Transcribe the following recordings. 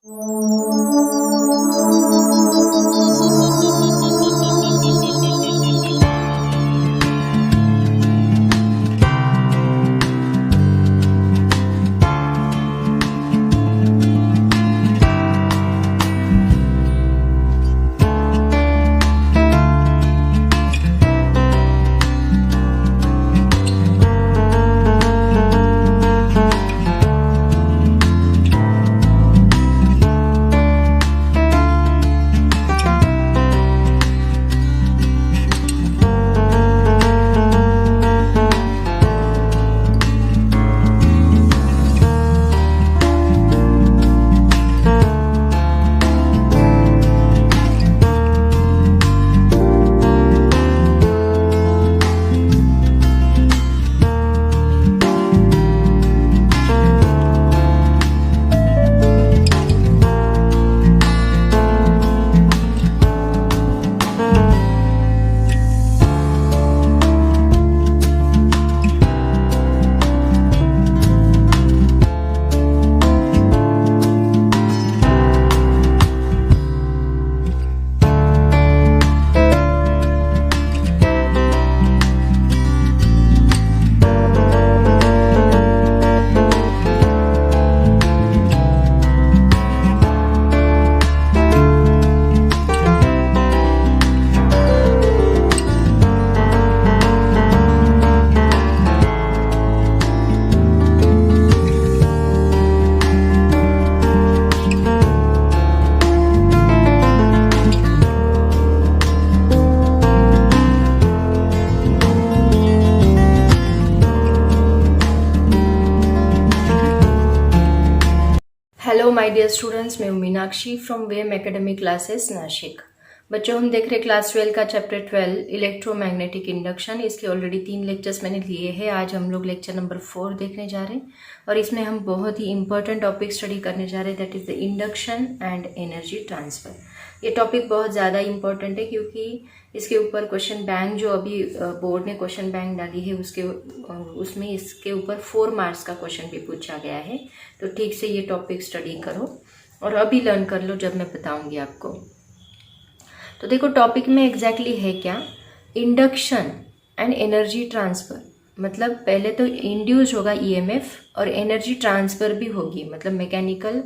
Hello my dear students, मैं हूं Meenakshi from वेम एकेडमी क्लासेस नासिक। बच्चों, हम देख रहे क्लास 12 का चैप्टर 12 इलेक्ट्रोमैग्नेटिक इंडक्शन। इसके ऑलरेडी 3 लेक्चर्स मैंने लिए हैं। आज हम लोग लेक्चर नंबर 4 देखने जा रहे हैं और इसमें हम बहुत ही इंपॉर्टेंट टॉपिक स्टडी करने जा रहे हैं, that is the induction and energy transfer. ये टॉपिक बहुत ज़्यादा इंपॉर्टेंट है क्योंकि इसके ऊपर क्वेश्चन बैंक जो अभी बोर्ड ने क्वेश्चन बैंक डाली है उसमें इसके ऊपर 4 मार्क्स का क्वेश्चन भी पूछा गया है। तो ठीक से ये टॉपिक स्टडी करो और अभी लर्न कर लो जब मैं बताऊंगी आपको। तो देखो टॉपिक में एग्जैक्टली है क्या, इंडक्शन एंड एनर्जी ट्रांसफर। मतलब पहले तो इंड्यूस होगा ईएमएफ और एनर्जी ट्रांसफर भी होगी, मतलब मैकेनिकल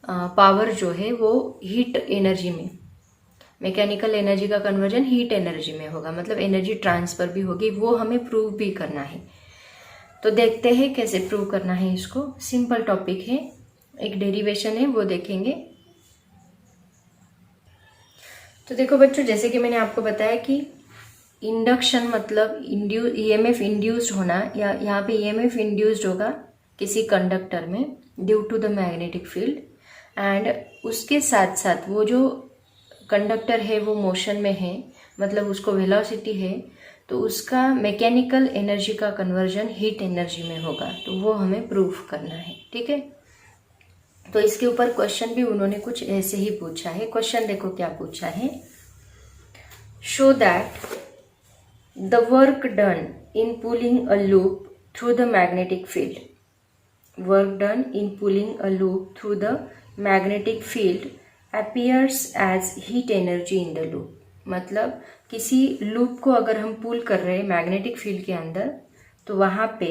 पावर जो है वो हीट एनर्जी में, मैकेनिकल एनर्जी का कन्वर्जन हीट एनर्जी में होगा, मतलब एनर्जी ट्रांसफर भी होगी। वो हमें प्रूव भी करना है। तो देखते हैं कैसे प्रूव करना है इसको। सिंपल टॉपिक है, एक डेरिवेशन है, वो देखेंगे। तो देखो बच्चों, जैसे कि मैंने आपको बताया कि इंडक्शन मतलब ईएमएफ इंड्यूस्ड होना, या यहाँ पे ईएमएफ इंड्यूस्ड होगा किसी कंडक्टर में due to the magnetic field, and उसके साथ साथ वो जो कंडक्टर है वो मोशन में है, मतलब उसको वेलोसिटी है, तो उसका मैकेनिकल एनर्जी का कन्वर्जन हीट एनर्जी में होगा। तो वो हमें प्रूफ करना है, ठीक है। तो इसके ऊपर क्वेश्चन भी उन्होंने कुछ ऐसे ही पूछा है। क्वेश्चन देखो क्या पूछा है, show that the work done in pulling a loop through the magnetic field, work done in pulling a loop through the magnetic field appears as heat energy in the loop। मतलब किसी loop को अगर हम पुल कर रहे हैं magnetic field के अंदर, तो वहाँ पे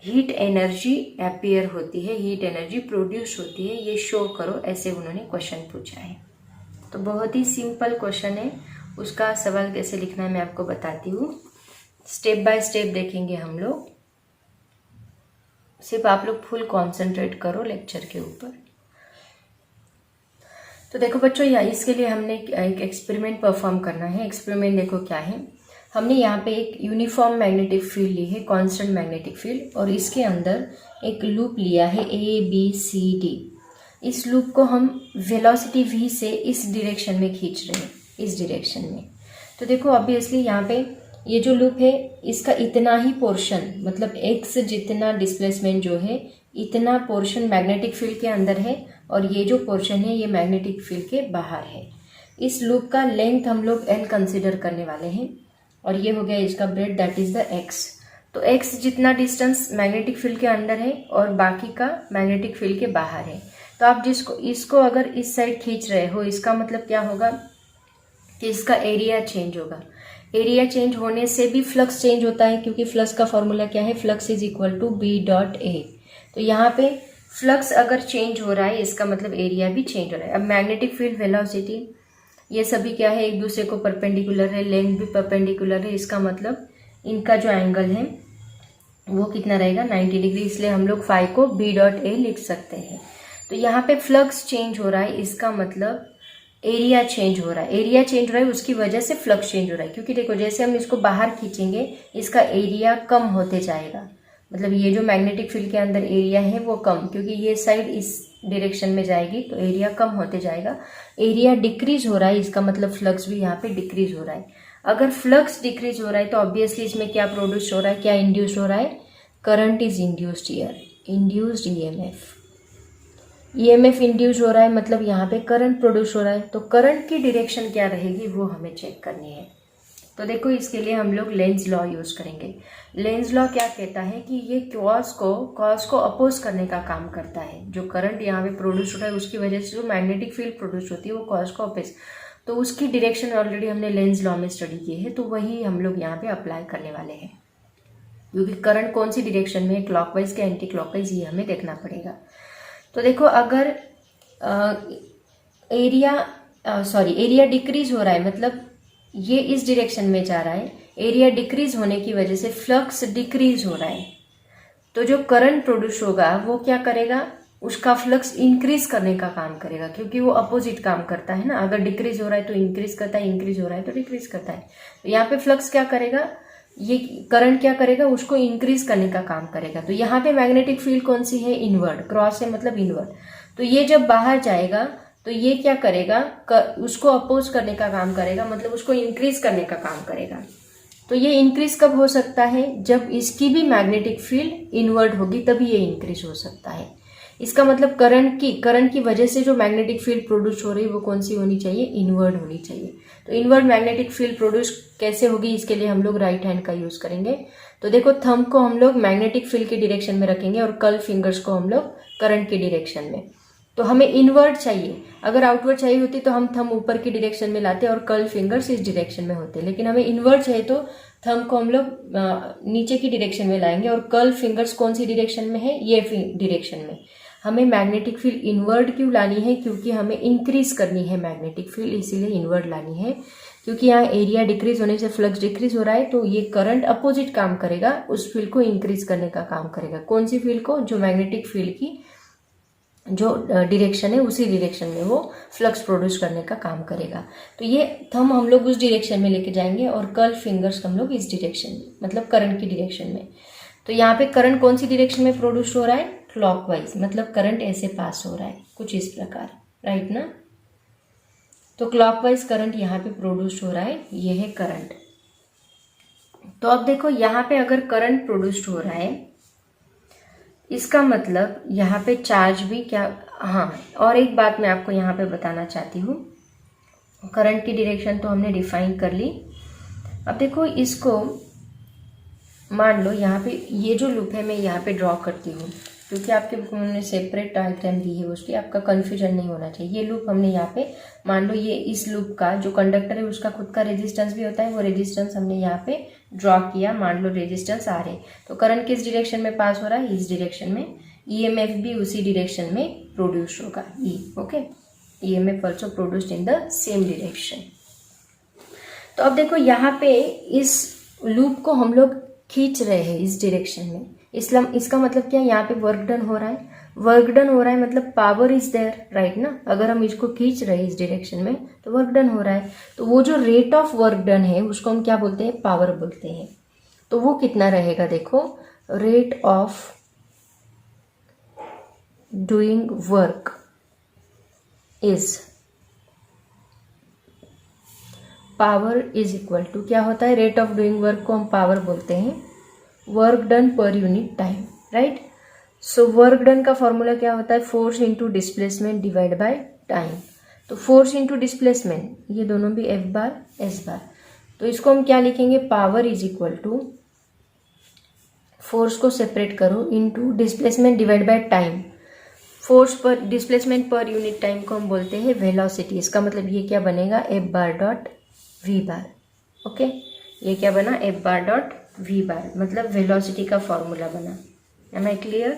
हीट एनर्जी अपीयर होती है, हीट एनर्जी प्रोड्यूस होती है, ये शो करो, ऐसे उन्होंने क्वेश्चन पूछा है। तो बहुत ही सिंपल क्वेश्चन है। उसका सवाल कैसे लिखना है मैं आपको बताती हूँ। स्टेप बाय स्टेप देखेंगे हम लोग। सिर्फ आप लोग फुल कॉन्सेंट्रेट करो लेक्चर के ऊपर। तो देखो बच्चों, या इसके लिए हमने एक एक्सपेरिमेंट परफॉर्म करना है। एक्सपेरिमेंट देखो क्या है, हमने यहाँ पे एक यूनिफॉर्म मैग्नेटिक फील्ड ली है, कांस्टेंट मैग्नेटिक फील्ड, और इसके अंदर एक लूप लिया है ABCD। इस लूप को हम वेलोसिटी v से इस डायरेक्शन में खींच रहे हैं, इस डायरेक्शन में। तो देखो ऑब्वियसली यहाँ पे ये जो लूप है इसका इतना ही पोर्शन, मतलब x जितना डिस्प्लेसमेंट जो है इतना पोर्शन मैग्नेटिक फील्ड के अंदर है, और ये जो पोर्शन है ये मैग्नेटिक फील्ड के बाहर है। इस लूप का लेंथ हम लोग L कंसिडर करने वाले हैं, और ये हो गया इसका bread, that is the x। तो x जितना डिस्टेंस मैग्नेटिक फील्ड के अंदर है और बाकी का मैग्नेटिक फील्ड के बाहर है। तो तो आप इसको अगर इस साइड खींच रहे हो, इसका मतलब क्या होगा कि इसका एरिया चेंज होगा। एरिया चेंज होने से भी फ्लक्स चेंज होता है, क्योंकि फ्लक्स का फॉर्मूला क्या है, flux is equal to B dot A. तो यहाँ पे फ्लक्स अगर चेंज हो रहा है, इसका मतलब एरिया भी चेंज हो रहा है। अब मैग्नेटिक फील्ड, वेलोसिटी, ये सभी क्या है, एक दूसरे को परपेंडिकुलर है, लेंथ भी परपेंडिकुलर है, इसका मतलब इनका जो एंगल है वो कितना रहेगा, 90 डिग्री। इसलिए हम लोग फाई को बी डॉट ए लिख सकते हैं। तो यहाँ पे फ्लक्स चेंज हो रहा है, इसका मतलब एरिया चेंज हो रहा है। एरिया चेंज हो रहा है, उसकी वजह से फ्लक्स चेंज हो रहा है, क्योंकि देखो जैसे हम इसको बाहर खींचेंगे इसका एरिया कम होते जाएगा। मतलब ये जो मैग्नेटिक फील्ड के अंदर एरिया है वो कम, क्योंकि ये साइड इस डायरेक्शन में जाएगी तो एरिया कम होते जाएगा। एरिया डिक्रीज हो रहा है, इसका मतलब फ्लक्स भी यहाँ पे डिक्रीज हो रहा है। अगर फ्लक्स डिक्रीज हो रहा है तो ऑब्वियसली इसमें क्या प्रोड्यूस हो रहा है, क्या इंड्यूस हो रहा है, current is induced here, induced EMF. EMF induce हो रहा है, मतलब यहाँ पे करंट प्रोड्यूस हो रहा है। तो करंट की डायरेक्शन क्या रहेगी वो हमें चेक करनी है। तो देखो इसके लिए हम लोग लेंज लॉ यूज करेंगे। लेंज लॉ क्या कहता है कि ये कॉस को अपोज करने का काम करता है। जो करंट यहाँ पे प्रोड्यूस हो रहा है उसकी वजह से जो मैग्नेटिक फील्ड प्रोड्यूस होती है वो कॉस को अपोज, तो उसकी डायरेक्शन ऑलरेडी हमने लेंज लॉ में स्टडी की है, तो वही हम लोग यहाँ पे अप्लाई करने वाले हैं। क्योंकि करंट कौन सी डायरेक्शन में है, क्लॉकवाइज के एंटी क्लॉकवाइज, ये हमें देखना पड़ेगा। तो देखो अगर एरिया डिक्रीज हो रहा है, मतलब ये इस डायरेक्शन में जा रहा है, एरिया डिक्रीज होने की वजह से फ्लक्स डिक्रीज हो रहा है। तो जो करंट प्रोड्यूस होगा वो क्या करेगा, उसका फ्लक्स इंक्रीज करने का काम करेगा, क्योंकि वो अपोजिट काम करता है ना। अगर डिक्रीज हो रहा है तो इंक्रीज करता है, इंक्रीज हो रहा है तो डिक्रीज करता है। तो यहाँ पे फ्लक्स क्या करेगा, ये करंट क्या करेगा, उसको इंक्रीज करने का काम करेगा। तो यहाँ पे मैग्नेटिक फील्ड कौन सी है, इनवर्ड, क्रॉस है मतलब इनवर्ड। तो ये जब बाहर जाएगा तो ये क्या करेगा, उसको अपोज करने का काम करेगा, मतलब उसको इंक्रीज करने का काम करेगा। तो ये इंक्रीज कब हो सकता है, जब इसकी भी मैग्नेटिक फील्ड इनवर्ड होगी, तभी ये इंक्रीज हो सकता है। इसका मतलब करंट की वजह से जो मैग्नेटिक फील्ड प्रोड्यूस हो रही है वो कौन सी होनी चाहिए, इनवर्ड होनी चाहिए। तो इनवर्ड मैग्नेटिक फील्ड प्रोड्यूस कैसे होगी, इसके लिए हम लोग राइट हैंड का यूज करेंगे। तो देखो थंब को हम लोग मैग्नेटिक फील्ड की डायरेक्शन में रखेंगे और कर्ल फिंगर्स को हम लोग करंट की डायरेक्शन में। तो हमें इनवर्ड चाहिए, अगर आउटवर्ड चाहिए होती तो हम थंब ऊपर की डायरेक्शन में लाते और कर्ल फिंगर्स इस डायरेक्शन में होते, लेकिन हमें इनवर्ड चाहिए तो थंब को हम लोग नीचे की डायरेक्शन में लाएंगे और कर्ल फिंगर्स कौन सी डायरेक्शन में है, ये डायरेक्शन में। हमें मैग्नेटिक फील्ड इनवर्ड क्यों लानी है, क्योंकि हमें इंक्रीज करनी है मैग्नेटिक फील्ड, इसीलिए इनवर्ड लानी है। क्योंकि यहाँ एरिया डिक्रीज होने से फ्लक्स डिक्रीज हो रहा है, तो ये करंट अपोजिट काम करेगा, उस फील्ड को इंक्रीज करने का काम करेगा। कौन सी फील्ड को, जो मैग्नेटिक फील्ड की जो डायरेक्शन है उसी डायरेक्शन में वो फ्लक्स प्रोड्यूस करने का काम करेगा। तो ये थंब हम लोग उस डायरेक्शन में लेके जाएंगे और कर्ल फिंगर्स हम लोग इस डायरेक्शन में, मतलब करंट की डायरेक्शन में। तो यहाँ पे करंट कौन सी डायरेक्शन में प्रोड्यूस हो रहा है, क्लॉकवाइज, मतलब करंट ऐसे पास हो रहा है कुछ इस प्रकार, राइट ना। तो क्लॉकवाइज करंट यहाँ पे प्रोड्यूस हो रहा है, ये है करंट। तो अब देखो यहाँ पे अगर करंट प्रोड्यूस हो रहा है, इसका मतलब यहाँ पे चार्ज भी क्या, हाँ और एक बात मैं आपको यहाँ पे बताना चाहती हूँ। करंट की डायरेक्शन तो हमने डिफाइन कर ली। अब देखो इसको मान लो यहाँ पे ये जो लूप है मैं यहाँ पे ड्रॉ करती हूँ, क्योंकि आपके बुक में हमने सेपरेट डायग्राम दी है उसकी, आपका कन्फ्यूजन नहीं होना चाहिए। ये लूप हमने यहाँ पे मान लो, ये इस लूप का जो कंडक्टर है उसका खुद का रेजिस्टेंस भी होता है, वो रेजिस्टेंस हमने यहाँ पे ड्रॉ किया। मान लो रेजिस्टेंस आ रहे, तो करंट किस डायरेक्शन में पास हो रहा है, इस डायरेक्शन में। ईएमएफ भी उसी डायरेक्शन में प्रोड्यूस होगा, E, okay. EMF also produced in the same direction. तो अब देखो यहाँ पे इस लूप को हम लोग खींच रहे हैं इस डायरेक्शन में, इसका मतलब क्या, यहाँ पे वर्क डन हो रहा है। वर्क डन हो रहा है मतलब पावर इज देयर, राइट ना। अगर हम इसको खींच रहे हैं इस डायरेक्शन में तो वर्क डन हो रहा है। तो वो जो रेट ऑफ वर्क डन है उसको हम क्या बोलते हैं, पावर बोलते हैं। तो वो कितना रहेगा, देखो rate of doing work is power is equal to, क्या होता है, रेट ऑफ डूइंग वर्क को हम पावर बोलते हैं, work done per unit time, right. So work done का फॉर्मूला क्या होता है, force into displacement divide by time. तो फोर्स इंटू डिस्प्लेसमेंट, ये दोनों भी एफ बार एस बार, तो इसको हम क्या लिखेंगे, power is equal to, force को सेपरेट करो, into displacement divide by time. Force per displacement per unit time को हम बोलते हैं वेलोसिटी। इसका मतलब ये क्या बनेगा, F bar dot V bar. Okay, ये क्या बना, F bar dot V bar, मतलब वेलोसिटी का फॉर्मूला बना। Am I clear?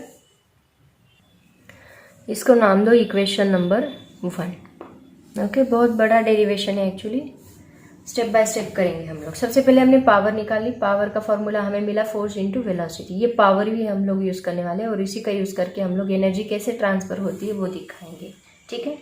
इसको नाम दो इक्वेशन नंबर 1। ओके, बहुत बड़ा डेरिवेशन है एक्चुअली, स्टेप बाय स्टेप करेंगे हम लोग। सबसे पहले हमने पावर निकाली। पावर का फॉर्मूला हमें मिला फोर्स इंटू वेलोसिटी। ये पावर भी हम लोग यूज़ करने वाले हैं और इसी का यूज़ करके हम लोग एनर्जी कैसे ट्रांसफर होती है वो दिखाएंगे। ठीक है,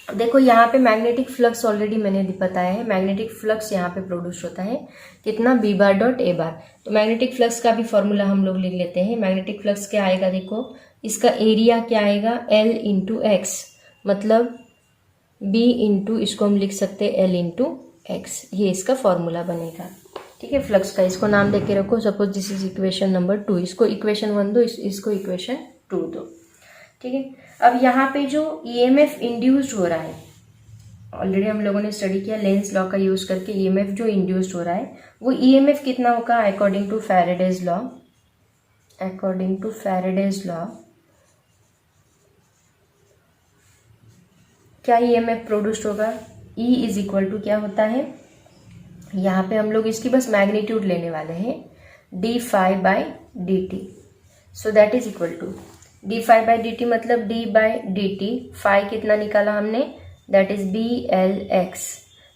देखो यहाँ पे मैग्नेटिक फ्लक्स ऑलरेडी मैंने बताया है। मैग्नेटिक फ्लक्स यहाँ पे प्रोड्यूस होता है कितना, बी बार डॉट ए बार। तो मैग्नेटिक फ्लक्स का भी फॉर्मूला हम लोग लिख लेते हैं। मैग्नेटिक फ्लक्स क्या आएगा, देखो इसका एरिया क्या आएगा, एल इंटू एक्स, मतलब बी इंटू, इसको हम लिख सकते हैं एल इंटू एक्स। ये इसका फॉर्मूला बनेगा। ठीक है, फ्लक्स का इसको नाम दे के रखो। Suppose this is equation number 2, इसको इक्वेशन 1 दो, इसको इक्वेशन 2 दो। ठीक है, अब यहाँ पे जो ईएमएफ इंड्यूस्ड हो रहा है, ऑलरेडी हम लोगों ने स्टडी किया लेंस लॉ का यूज करके, ईएमएफ जो इंड्यूस्ड हो रहा है वो ईएमएफ कितना होगा, according to Faraday's law. According to Faraday's law क्या ईएमएफ प्रोड्यूस्ड होगा, E इज इक्वल टू क्या होता है, यहाँ पे हम लोग इसकी बस मैग्नीट्यूड लेने वाले हैं, D phi by D T. So that is equal to D phi by D T, मतलब D by D T. Phi कितना निकाला हमने, that is B L X,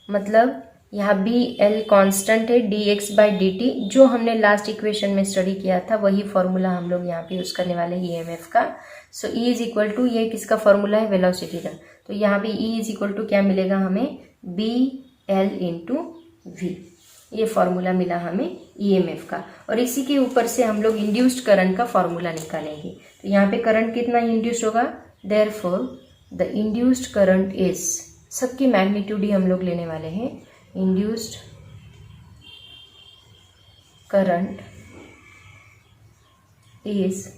मतलब यहाँ बी एल कॉन्स्टेंट है, D X by D T, जो हमने last equation में स्टडी किया था वही फॉर्मूला हम लोग यहाँ पे यूज करने वाले हैं ईएमएफ का। सो E इज इक्वल टू, ये किसका फॉर्मूला है, वेलोसिटी का। तो यहाँ पे E इज इक्वल टू क्या मिलेगा हमें, बी एल इंटू वी। ये फॉर्मूला मिला हमें ईएमएफ का, और इसी के ऊपर से हम लोग इंड्यूस्ड करंट का फॉर्मूला निकालेंगे। तो यहाँ पे करंट कितना इंड्यूस्ड होगा, therefore the induced current is, सबकी मैग्नीट्यूड ही हम लोग लेने वाले हैं, induced current is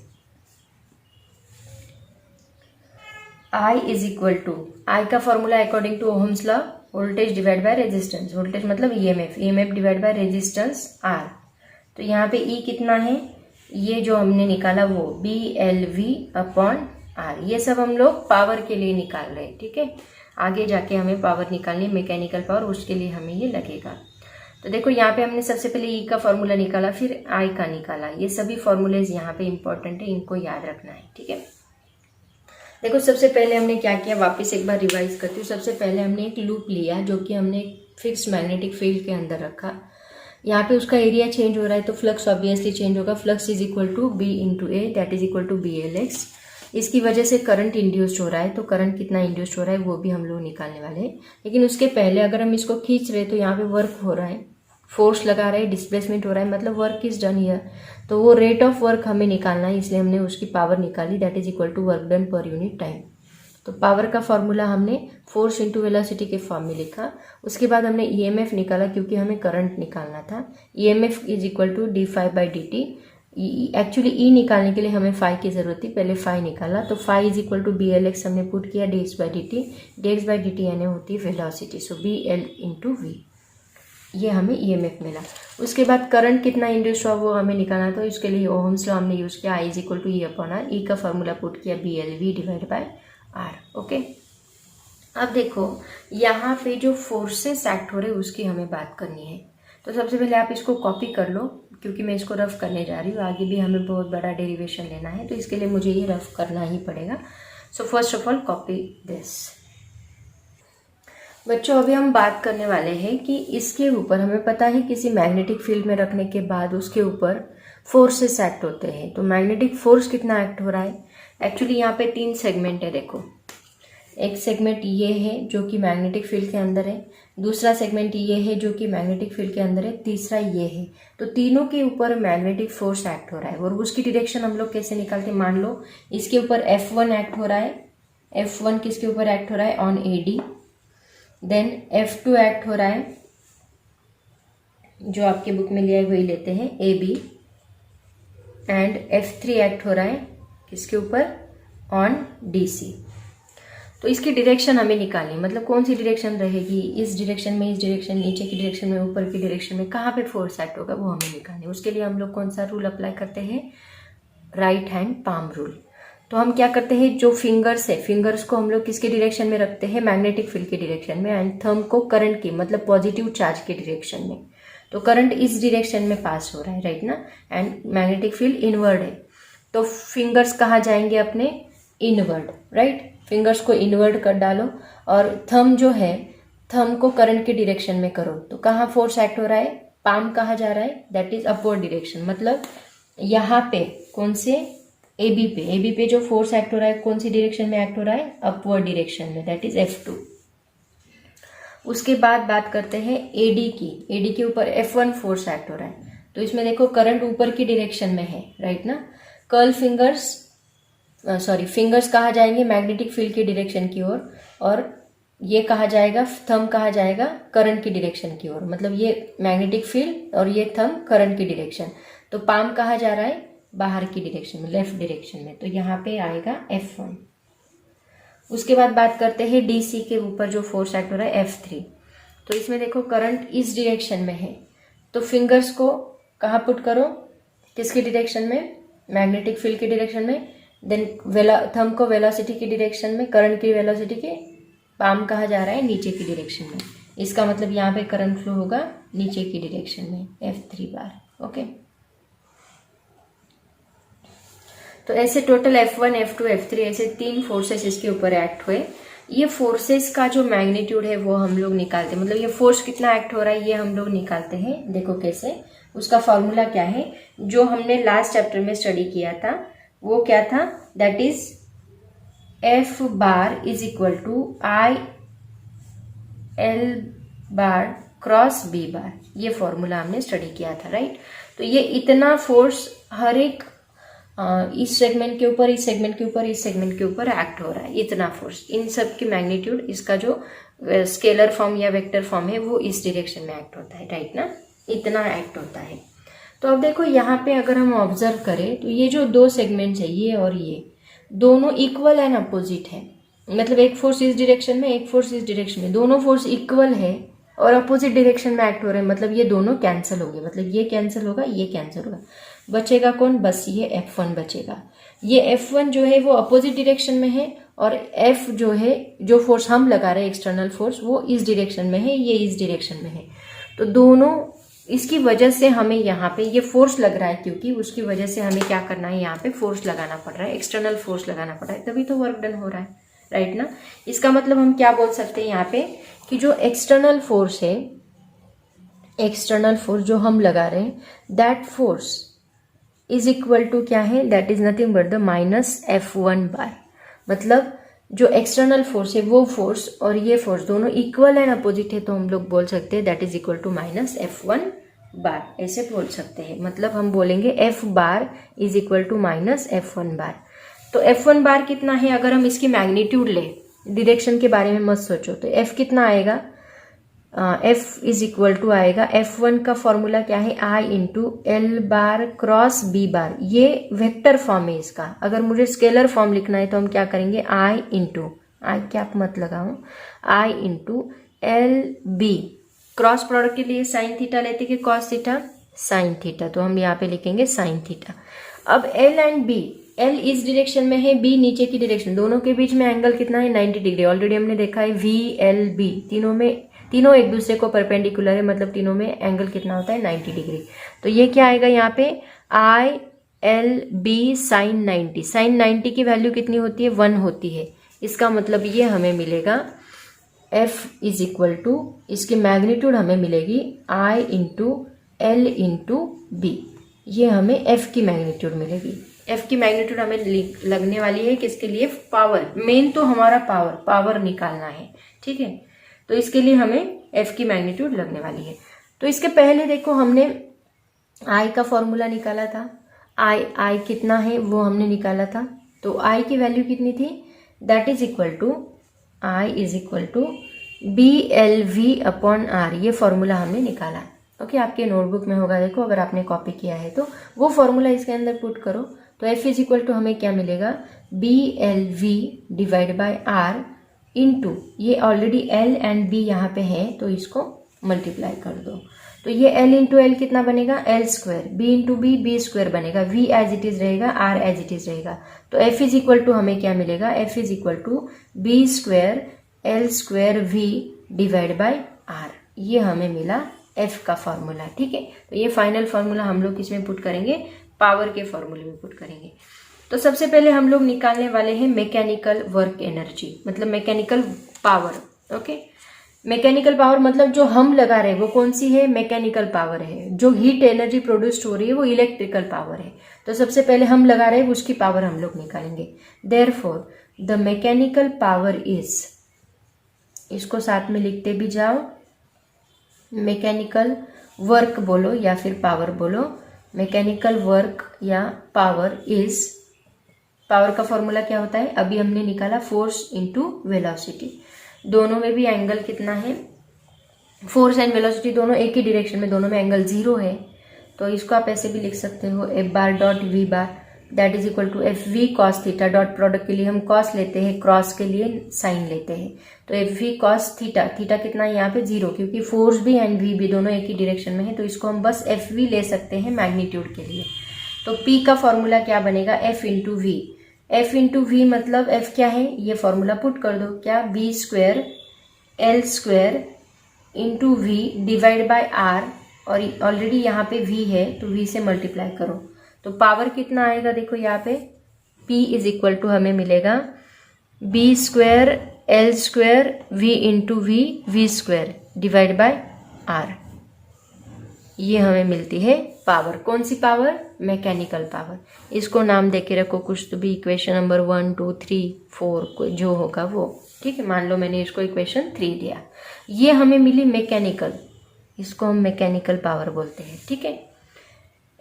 I is equal to, I का formula according to Ohm's law, voltage divide by resistance. Voltage मतलब EMF, EMF divide by resistance R. तो यहाँ पे E कितना है, ये जो हमने निकाला वो B L V upon R. ये सब हम लोग पावर के लिए निकाल रहे हैं। ठीक है, आगे जाके हमें पावर निकालनी, मैकेनिकल पावर, उसके लिए हमें ये लगेगा। तो देखो यहाँ पे हमने सबसे पहले E का फॉर्मूला निकाला, फिर I का निकाला। ये सभी फॉर्मूलेज यहाँ पे इंपॉर्टेंट है, इनको याद रखना है। ठीक है, देखो सबसे पहले हमने क्या किया, वापस एक बार रिवाइज करती हूँ। सबसे पहले हमने एक लूप लिया जो कि हमने एक फिक्स मैग्नेटिक फील्ड के अंदर रखा। यहाँ पे उसका एरिया चेंज हो रहा है तो फ्लक्स ऑब्वियसली चेंज होगा। Flux is equal to B into A, that is equal to B L X. इसकी वजह से करंट इंड्यूस्ड हो रहा है, तो करंट कितना इंड्यूस्ड हो रहा है वो भी हम लोग निकालने वाले हैं। लेकिन उसके पहले अगर हम इसको खींच रहे तो यहाँ पे वर्क हो रहा है, फोर्स लगा रहे हैं, डिस्प्लेसमेंट हो रहा है, मतलब वर्क इज डन हियर। तो वो रेट ऑफ वर्क हमें निकालना है, इसलिए हमने उसकी पावर निकाली, that is equal to work done per unit time. तो पावर का फॉर्मूला हमने फोर्स इंटू वेलोसिटी के फॉर्म में लिखा। उसके बाद हमने ईएमएफ निकाला क्योंकि हमें करंट निकालना था। EMF is equal to D phi by D T. Actually E निकालने के लिए हमें फाई की जरूरत थी, पहले फाई निकाला। तो phi is equal to B L X हमने पुट किया, D X by D T. D X by D T यानी होती है velocity, so B L into V, ये हमें ईएमएफ मिला। उसके बाद करंट कितना इंड्यूस हुआ वो हमें निकालना था। इसके लिए ओहम्स लॉ हमने यूज किया, I is equal to E upon R. E का फॉर्मूला पुट किया, B L V divide by R. Okay, अब देखो यहाँ पे जो फोर्सेस एक्ट हो रहे हैं उसकी हमें बात करनी है। तो सबसे पहले आप इसको कॉपी कर लो, क्योंकि मैं इसको रफ करने जा रही हूँ। आगे भी हमें बहुत बड़ा डेरिवेशन लेना है, तो इसके लिए मुझे ये रफ करना ही पड़ेगा। So first of all copy this. बच्चों अभी हम बात करने वाले हैं कि इसके ऊपर हमें पता है किसी मैग्नेटिक फील्ड में रखने के बाद उसके ऊपर फोर्सेस एक्ट होते हैं। तो मैग्नेटिक फोर्स कितना एक्ट हो रहा है, एक्चुअली यहाँ पे 3 सेगमेंट है। देखो, एक सेगमेंट ये है जो कि मैग्नेटिक फील्ड के अंदर है, दूसरा सेगमेंट ये है जो कि मैग्नेटिक फील्ड के अंदर है, तीसरा ये है। तो तीनों के ऊपर मैग्नेटिक फोर्स एक्ट हो रहा है। और उसकी डायरेक्शन हम लोग कैसे निकालते हैं, मान लो इसके ऊपर F1 एक्ट हो रहा है। F1 किसके ऊपर एक्ट हो रहा है, on AD। Then F2 act हो रहा है, जो आपके बुक में लिया है वही लेते हैं, AB। एंड F3 एक्ट हो रहा है किसके ऊपर, ऑन DC। तो इसकी डायरेक्शन हमें निकालनी, मतलब कौन सी डायरेक्शन रहेगी, इस डायरेक्शन में, इस डायरेक्शन, नीचे की डायरेक्शन में, ऊपर की डायरेक्शन में, कहाँ पे फोर्स एक्ट होगा वो हमें निकालनी है। उसके लिए हम लोग कौन सा रूल अप्लाई करते हैं, राइट हैंड पाम रूल। तो हम क्या करते हैं, जो फिंगर्स है, फिंगर्स को हम लोग किसके डायरेक्शन में रखते हैं, मैग्नेटिक फील्ड के डायरेक्शन में, एंड थंब को करंट की मतलब पॉजिटिव चार्ज के डायरेक्शन में। तो करंट इस डायरेक्शन में पास हो रहा है, राइट ना, एंड मैग्नेटिक फील्ड इनवर्ड है, तो फिंगर्स कहाँ जाएंगे अपने, इनवर्ड, राइट। फिंगर्स को इनवर्ड कर डालो और थंब जो है, थंब को करंट के डायरेक्शन में करो, तो कहाँ फोर्स एक्ट हो रहा है, पाम कहाँ जा रहा है, दैट इज अपवर्ड डायरेक्शन, मतलब यहाँ पे कौन से, AB पे जो फोर्स एक्ट हो रहा है कौन सी डायरेक्शन में एक्ट हो रहा है, अपवर्ड डायरेक्शन में, दैट इज F2। उसके बाद बात करते हैं AD के ऊपर F1 फोर्स एक्ट हो रहा है, तो इसमें देखो करंट ऊपर की डायरेक्शन में है, राइट ना। कर्ल फिंगर्स कहाँ जाएंगे, मैग्नेटिक फील्ड की डायरेक्शन की ओर, और ये कहाँ जाएगा, थंब कहाँ जाएगा, करंट की डायरेक्शन की ओर, मतलब ये मैग्नेटिक फील्ड और ये थंब करंट की डायरेक्शन। तो पाम कहाँ जा रहा है, बाहर की डायरेक्शन में, लेफ्ट डायरेक्शन में, तो यहाँ पे आएगा F1। उसके बाद बात करते हैं DC के ऊपर जो फोर्स एक्ट हो रहा है F3। तो इसमें देखो करंट इस डायरेक्शन में है, तो फिंगर्स को कहाँ पुट करो, किसकी डायरेक्शन में, मैग्नेटिक फील्ड की डायरेक्शन में, देन थंब को वेलोसिटी की डायरेक्शन में, करंट की वेलोसिटी के, पाम कहाँ जा रहा है, नीचे की डायरेक्शन में, इसका मतलब यहाँ पे करंट फ्लो होगा नीचे की डायरेक्शन में, F3 बार, ओके। तो ऐसे टोटल F1, F2, F3 ऐसे 3 फोर्सेस इसके ऊपर एक्ट हुए। ये फोर्सेस का जो मैग्नीट्यूड है वो हम लोग निकालते हैं, मतलब ये फोर्स कितना एक्ट हो रहा है ये हम लोग निकालते हैं। देखो कैसे, उसका फॉर्मूला क्या है, जो हमने लास्ट चैप्टर में स्टडी किया था वो क्या था, that is F bar is equal to I L bar cross B bar, ये फॉर्मूला हमने स्टडी किया था, राइट। तो ये इतना फोर्स हर एक इस सेगमेंट के ऊपर, इस सेगमेंट के ऊपर, इस सेगमेंट के ऊपर एक्ट हो रहा है, इतना फोर्स, इन सब की मैग्नीट्यूड, इसका जो स्केलर फॉर्म या वेक्टर फॉर्म है वो इस डायरेक्शन में एक्ट होता है, राइट ना, इतना एक्ट होता है। तो अब देखो यहाँ पे अगर हम ऑब्जर्व करें तो ये जो 2 सेगमेंट्स है, ये और ये दोनों इक्वल एंड अपोजिट है, मतलब एक फोर्स इस डायरेक्शन में, एक फोर्स इस डायरेक्शन में, दोनों फोर्स इक्वल है और अपोजिट डायरेक्शन में एक्ट हो रहे हैं, मतलब ये दोनों कैंसिल हो गए, मतलब ये कैंसिल होगा, ये कैंसिल होगा, बचेगा कौन, बस ये F1 बचेगा। ये F1 जो है वो अपोजिट डायरेक्शन में है, और F जो है, जो फोर्स हम लगा रहे हैं एक्सटर्नल फोर्स, वो इस डायरेक्शन में है, ये इस डायरेक्शन में है। तो दोनों, इसकी वजह से हमें यहाँ पे ये फोर्स लग रहा है, क्योंकि उसकी वजह से हमें क्या करना है, यहाँ पे फोर्स लगाना पड़ रहा है, एक्सटर्नल फोर्स लगाना पड़ रहा है, तभी तो वर्क डन हो रहा है, राइट ना। इसका मतलब हम क्या बोल सकते हैं यहाँ पे, कि जो एक्सटर्नल फोर्स है, एक्सटर्नल फोर्स जो हम लगा रहे हैं, that force is equal to क्या है, that is nothing but the minus F1 bar, मतलब जो एक्सटर्नल फोर्स है वो फोर्स और ये फोर्स दोनों इक्वल एंड अपोजिट है, तो हम लोग बोल सकते हैं that is equal to minus F1 bar, ऐसे बोल सकते हैं। मतलब हम बोलेंगे F bar is equal to minus F1 bar. तो F1 बार कितना है, अगर हम इसकी मैग्नीट्यूड ले, डायरेक्शन के बारे में मत सोचो, तो F कितना आएगा, F इज इक्वल टू आएगा, F1 का फॉर्मूला क्या है, I into L bar cross B bar, ये वेक्टर फॉर्म है इसका। अगर मुझे स्केलर फॉर्म लिखना है तो हम क्या करेंगे, I इंटू, I क्या मत लगाऊं, I into L B, cross product के लिए साइन थीटा लेते कि कॉस थीटा, साइन थीटा, तो हम यहाँ पे लिखेंगे साइन थीटा। अब L एंड B, L इस डायरेक्शन में है, B नीचे की डायरेक्शन, दोनों के बीच में एंगल कितना है, 90 डिग्री। ऑलरेडी हमने देखा है VLB, तीनों एक दूसरे को परपेंडिकुलर है, मतलब तीनों में एंगल कितना होता है, 90 डिग्री। तो ये क्या आएगा यहाँ पे, ILB साइन 90, साइन 90 की वैल्यू कितनी होती है, 1 होती है। इसका मतलब ये हमें मिलेगा F इज इक्वल टू, इसकी मैग्नीट्यूड हमें मिलेगी I into L into B, ये हमें F की मैग्नीट्यूड मिलेगी। F की मैग्नीट्यूड हमें लगने वाली है किसके लिए, पावर, मेन तो हमारा पावर निकालना है, ठीक है। तो इसके लिए हमें F की मैग्नीट्यूड लगने वाली है। तो इसके पहले देखो हमने I का फॉर्मूला निकाला था, I कितना है वो हमने निकाला था। तो I की वैल्यू कितनी थी, that is equal to, I is equal to BLV upon R, ये फॉर्मूला हमने निकाला। ओके, आपके नोटबुक में होगा, देखो अगर आपने कॉपी किया है तो वो फॉर्मूला इसके अंदर पुट करो। तो F इज इक्वल टू हमें क्या मिलेगा, BLV divide by R into, ये ऑलरेडी L एंड B यहाँ पे है तो इसको मल्टीप्लाई कर दो। तो ये L इंटू एल कितना बनेगा, L square, B into B, B square बनेगा, V एज इट इज रहेगा, R एज इट इज रहेगा। तो F इज इक्वल टू हमें क्या मिलेगा, F is equal to B square L square V divide by R। ये हमें मिला F का फॉर्मूला। ठीक है, तो ये फाइनल फॉर्मूला हम लोग किसमें पुट करेंगे, पावर के फॉर्मूले में पुट करेंगे। तो सबसे पहले हम लोग निकालने वाले हैं मैकेनिकल वर्क एनर्जी, मतलब mechanical power. Okay, mechanical power मतलब जो हम लगा रहे हैं वो कौन सी है, मैकेनिकल पावर है। जो हीट एनर्जी प्रोड्यूस्ड हो रही है वो इलेक्ट्रिकल पावर है। तो सबसे पहले हम लगा रहे हैं उसकी पावर हम लोग निकालेंगे। Therefore the mechanical power is, इसको साथ में लिखते भी जाओ, मैकेनिकल वर्क बोलो या फिर पावर बोलो, मैकेनिकल वर्क या पावर इज, पावर का फॉर्मूला क्या होता है, अभी हमने निकाला फोर्स इंटू वेलोसिटी। दोनों में भी एंगल कितना है, फोर्स एंड वेलोसिटी दोनों एक ही डायरेक्शन में, दोनों में एंगल 0 है। तो इसको आप ऐसे भी लिख सकते हो, F bar dot V bar that is equal to F V cos theta. Dot product के लिए हम कॉस लेते हैं, क्रॉस के लिए साइन लेते हैं। तो F V cos theta, theta कितना है यहाँ पे 0, क्योंकि फोर्स भी एंड वी भी दोनों एक ही डायरेक्शन में है, तो इसको हम बस एफ वी ले सकते हैं मैग्नीट्यूड के लिए। तो पी का फॉर्मूला क्या बनेगा, F into V. F into V मतलब एफ क्या है, ये फॉर्मूला पुट कर दो, क्या, B square L square into V divide by R, और ऑलरेडी यहाँ पे वी है तो वी से मल्टीप्लाई करो। तो पावर कितना आएगा, देखो यहाँ पे P इज इक्वल टू हमें मिलेगा B square L square V into V square divide by R. ये हमें मिलती है पावर। कौन सी पावर, मैकेनिकल पावर। इसको नाम देके रखो कुछ तो भी, इक्वेशन नंबर 1 2 3 4 जो होगा वो। ठीक है, मान लो मैंने इसको इक्वेशन 3 दिया, ये हमें मिली मैकेनिकल, इसको हम मैकेनिकल पावर बोलते हैं। ठीक है,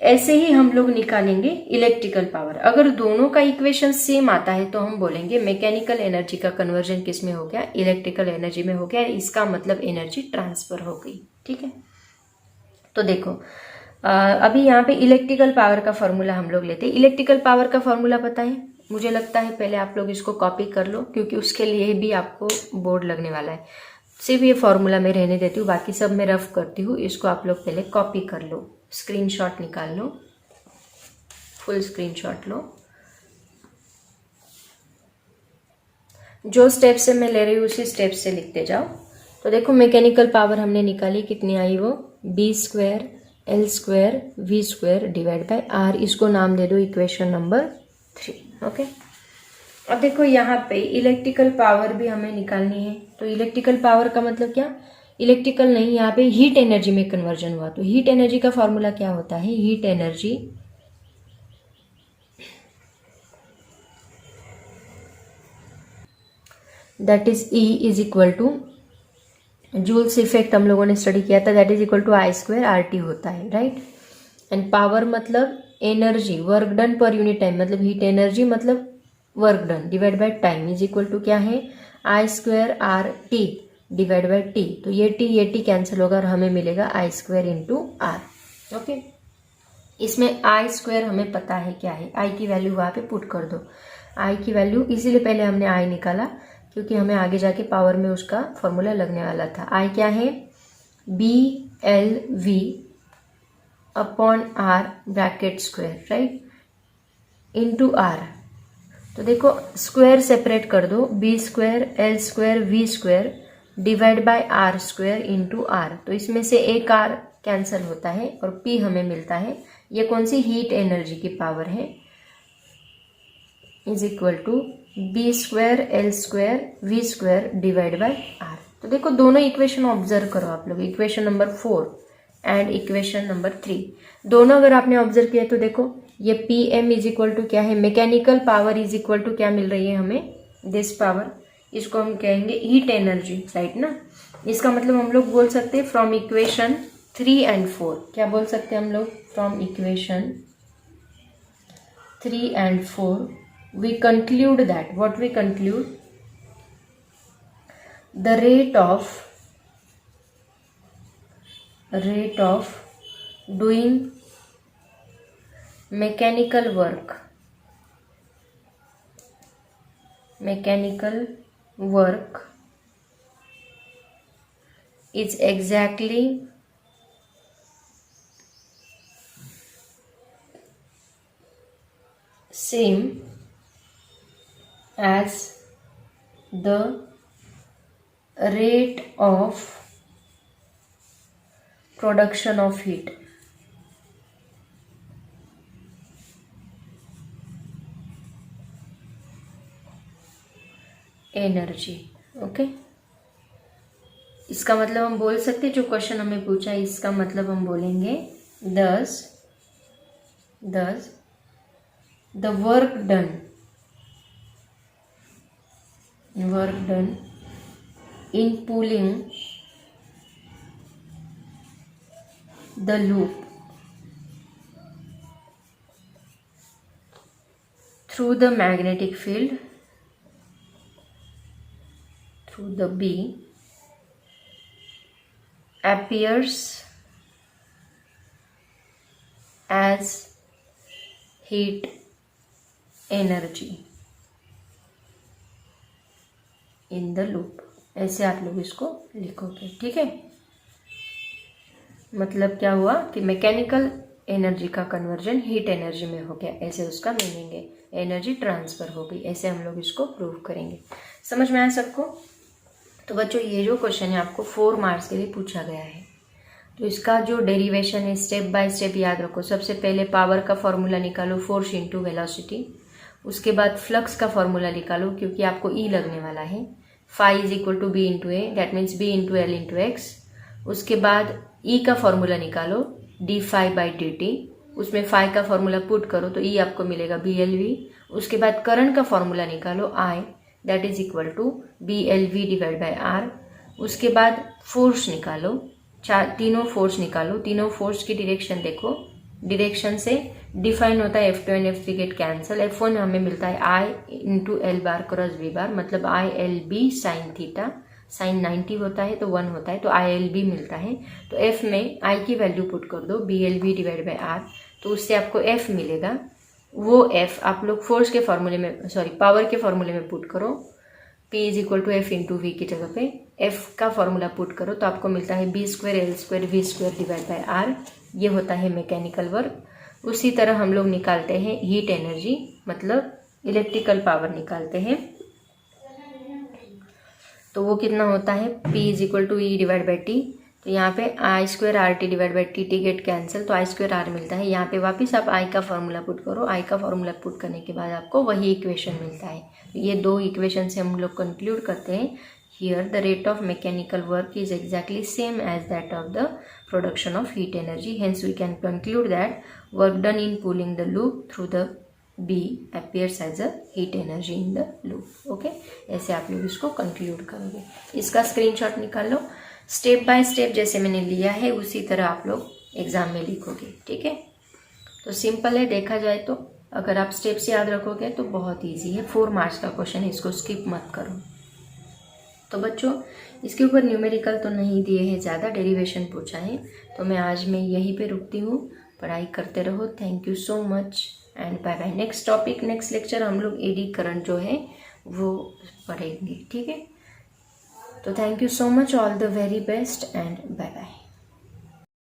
ऐसे ही हम लोग निकालेंगे इलेक्ट्रिकल पावर। अगर दोनों का इक्वेशन सेम आता है तो हम बोलेंगे मैकेनिकल एनर्जी का कन्वर्जन किस में हो गया, इलेक्ट्रिकल एनर्जी में हो गया। इसका मतलब एनर्जी ट्रांसफर हो गई। ठीक है, तो देखो अभी यहाँ पे इलेक्ट्रिकल पावर का फॉर्मूला हम लोग लेते हैं। इलेक्ट्रिकल पावर का फॉर्मूला पता है, मुझे लगता है पहले आप लोग इसको कॉपी कर लो, क्योंकि उसके लिए भी आपको बोर्ड लगने वाला है। सिर्फ ये फॉर्मूला मैं रहने देती हूँ, बाकी सब मैं रफ करती हूँ। इसको आप लोग पहले कॉपी कर लो, स्क्रीनशॉट निकाल लो, फुल स्क्रीनशॉट लो। जो स्टेप से मैं ले रही हूँ उसी स्टेप से लिखते जाओ। तो देखो मैकेनिकल पावर हमने निकाली, कितनी आई वो, B square L square V square divide by R. इसको नाम दे दो इक्वेशन नंबर 3। ओके, अब देखो यहाँ पे इलेक्ट्रिकल पावर भी हमें निकालनी है। तो इलेक्ट्रिकल पावर का मतलब क्या, इलेक्ट्रिकल नहीं, यहाँ पे हीट एनर्जी में कन्वर्जन हुआ। तो हीट एनर्जी का फॉर्मूला क्या होता है, heat energy that is E is equal to, Joule's effect हम लोगों ने स्टडी किया था, that is equal to I square R T होता है, राइट। एंड पावर मतलब energy, work done per unit time, मतलब हीट एनर्जी मतलब work done divide by time is equal to क्या है, I square R T divide by T. तो ये T cancel होगा और हमें मिलेगा आई स्क्वायर इंटू आर। ओके, इसमें आई स्क्वायर हमें पता है क्या है, आई की वैल्यू वहाँ पे पुट कर दो। आई की वैल्यू इसीलिए पहले हमने आई निकाला, क्योंकि हमें आगे जाके पावर में उसका फॉर्मूला लगने वाला था। आई क्या है, B L V upon R bracket square, right, into R. तो देखो स्क्वायर सेपरेट कर दो, B square L square V square divide by R square into R. तो इसमें से एक आर कैंसिल होता है और पी हमें मिलता है। ये कौन सी, हीट एनर्जी की पावर है, is equal to B square L square V square divide by R. तो देखो दोनों इक्वेशन ऑब्जर्व करो आप लोग, equation number 4 and equation number 3 दोनों अगर आपने ऑब्जर्व किया तो देखो ये P M is equal to क्या है, mechanical power is equal to क्या मिल रही है हमें, दिस पावर। इसको हम कहेंगे हीट एनर्जी, राइट ना। इसका मतलब हम लोग बोल सकते हैं फ्रॉम इक्वेशन 3 एंड 4, क्या बोल सकते हैं हम लोग, from equation 3 and 4 we conclude that, what we conclude, the rate of doing mechanical work is exactly same as the rate of production of heat. Energy. Okay, इसका मतलब हम बोल सकते, जो क्वेश्चन हमें पूछा है इसका मतलब हम बोलेंगे thus the work done in pulling the loop through the magnetic field through the B appears as heat energy in the loop. ऐसे आप लोग इसको लिखोगे. ठीक है, मतलब क्या हुआ कि मैकेनिकल एनर्जी का कन्वर्जन हीट एनर्जी में हो गया, ऐसे उसका मीनिंग है. एनर्जी ट्रांसफर हो गई, ऐसे हम लोग इसको प्रूव करेंगे. समझ में आया सबको? तो बच्चों ये जो क्वेश्चन है आपको 4 मार्क्स के लिए पूछा गया है. तो इसका जो डेरिवेशन है स्टेप बाय स्टेप याद रखो. सबसे पहले पावर का फॉर्मूला निकालो, फोर्स इंटू वेलोसिटी. उसके बाद फ्लक्स का फॉर्मूला निकालो, क्योंकि आपको ई लगने वाला है. Phi is equal to B into A, that means B into L into X. उसके बाद ई का फॉर्मूला निकालो, D phi by D T. उसमें फाई का फॉर्मूला पुट करो तो ई आपको मिलेगा बी एल वी. उसके बाद करंट का फॉर्मूला निकालो, I, that is equal to B L V divide by R. उसके बाद फोर्स निकालो, तीनों फोर्स निकालो. तीनों फोर्स की डायरेक्शन देखो, डायरेक्शन से डिफाइन होता है F2 and F3 get cancel. F1 हमें मिलता है I into L bar cross V bar, मतलब I L B sine theta. Sine 90 होता है तो 1 होता है, तो आई एल बी मिलता है. तो F में I की वैल्यू पुट कर दो, B L B divide by R, तो उससे आपको F मिलेगा. वो F आप लोग फोर्स के फॉर्मूले में, सॉरी पावर के फॉर्मूले में पुट करो. P is equal to F into V की जगह पे F का फॉर्मूला पुट करो तो आपको मिलता है B square L square V square divide by R. ये होता है मैकेनिकल वर्क. उसी तरह हम लोग निकालते हैं हीट एनर्जी, मतलब इलेक्ट्रिकल पावर निकालते हैं. तो वो कितना होता है, P is equal to E divide by T. तो यहाँ पे I square R T divide by T, T get cancel, तो आई स्क्वायर आर मिलता है. यहाँ पे वापस आप आई का फॉर्मूला पुट करो. आई का फॉर्मूला पुट करने के बाद आपको वही इक्वेशन मिलता है. तो ये 2 इक्वेशन से हम लोग कंक्लूड करते हैं, here the rate of mechanical work is exactly same as that of the production of heat energy. Hence we can conclude that work done in pulling the loop through the B appears as a heat energy in the loop. Okay, ऐसे आप लोग इसको conclude करोगे. इसका screenshot निकाल लो. Step by step जैसे मैंने लिया है उसी तरह आप लोग एग्जाम में लिखोगे. ठीक है, तो सिंपल है देखा जाए तो. अगर आप स्टेप्स याद रखोगे तो बहुत इजी है. 4 मार्क्स का क्वेश्चन है, इसको स्किप मत करो. तो बच्चों इसके ऊपर न्यूमेरिकल तो नहीं दिए हैं, ज़्यादा डेरिवेशन पूछा है. तो मैं आज मैं यहीं पे रुकती हूँ. पढ़ाई करते रहो. Thank you so much and bye bye. Next topic, next lecture हम लोग एडी करंट जो है वो पढ़ेंगे. ठीक है, तो thank you so much, all the very best and bye bye.